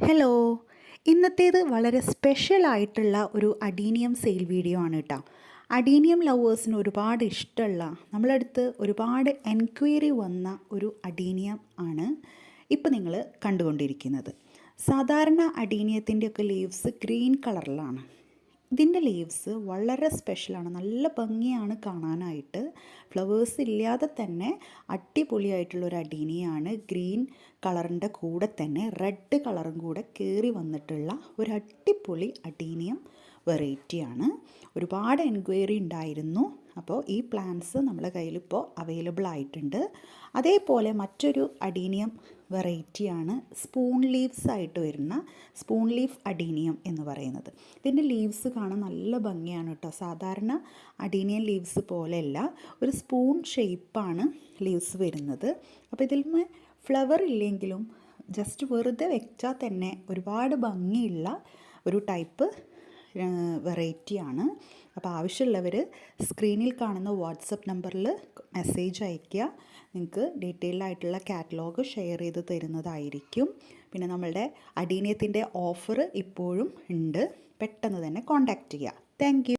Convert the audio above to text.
Hello, ഇന്നത്തേത് വളരെ special ആയിട്ടുള്ള ഒരു അഡീനിയം സെയിൽ വീഡിയോ ആണ് കേട്ടോ. അഡീനിയം ലവേഴ്സിന് ഒരുപാട് ഇഷ്ടമുള്ള, നമ്മളടുത്ത് ഒരുപാട് എൻക്വയറി വന്ന ഒരു അഡീനിയം ആണ് ഇപ്പോൾ നിങ്ങൾ കണ്ടുകൊണ്ടിരിക്കുന്നത്. സാധാരണ അഡീനിയത്തിൻ്റെയൊക്കെ ലീവ്സ് ഗ്രീൻ കളറിലാണ്. ഇതിൻ്റെ ലീവ്സ് വളരെ സ്പെഷ്യലാണ്, നല്ല ഭംഗിയാണ് കാണാനായിട്ട്. ഫ്ലവേഴ്സ് ഇല്ലാതെ തന്നെ അടിപൊളിയായിട്ടുള്ളൊരു അഡീനിയാണ്. ഗ്രീൻ കളറിൻ്റെ കൂടെ തന്നെ റെഡ് കളറും കൂടെ കയറി വന്നിട്ടുള്ള ഒരു അടിപൊളി അഡീനിയം വെറൈറ്റിയാണ്. ഒരുപാട് എൻക്വയറി ഉണ്ടായിരുന്നു. അപ്പോൾ ഈ പ്ലാന്റ്സ് നമ്മുടെ കയ്യിലിപ്പോൾ അവൈലബിൾ ആയിട്ടുണ്ട്. അതേപോലെ മറ്റൊരു അഡീനിയം വെറൈറ്റിയാണ് സ്പൂൺ ലീവ്സ് ആയിട്ട് വരുന്ന സ്പൂൺ ലീഫ് അഡീനിയം എന്ന് പറയുന്നത്. ഇതിൻ്റെ ലീവ്സ് കാണാൻ നല്ല ഭംഗിയാണ് കേട്ടോ. സാധാരണ അഡീനിയം ലീവ്സ് പോലെയല്ല, ഒരു സ്പൂൺ ഷേപ്പാണ് ലീവ്സ് വരുന്നത്. അപ്പോൾ ഇതിൽ ഫ്ലവർ ഇല്ലെങ്കിലും ജസ്റ്റ് വെറുതെ വെച്ചാൽ തന്നെ ഒരുപാട് ഭംഗിയുള്ള ഒരു ടൈപ്പ് വെറൈറ്റിയാണ്. അപ്പോൾ ആവശ്യമുള്ളവർ സ്ക്രീനിൽ കാണുന്ന വാട്സപ്പ് നമ്പറിൽ മെസ്സേജ് അയയ്ക്കുക. നിങ്ങൾക്ക് ഡീറ്റെയിൽഡ് ആയിട്ടുള്ള കാറ്റലോഗ് ഷെയർ ചെയ്ത് തരുന്നതായിരിക്കും. പിന്നെ നമ്മളുടെ അഡീനിയത്തിൻ്റെ ഓഫർ ഇപ്പോഴും ഉണ്ട്. പെട്ടെന്ന് തന്നെ കോൺടാക്റ്റ് ചെയ്യുക. Thank you.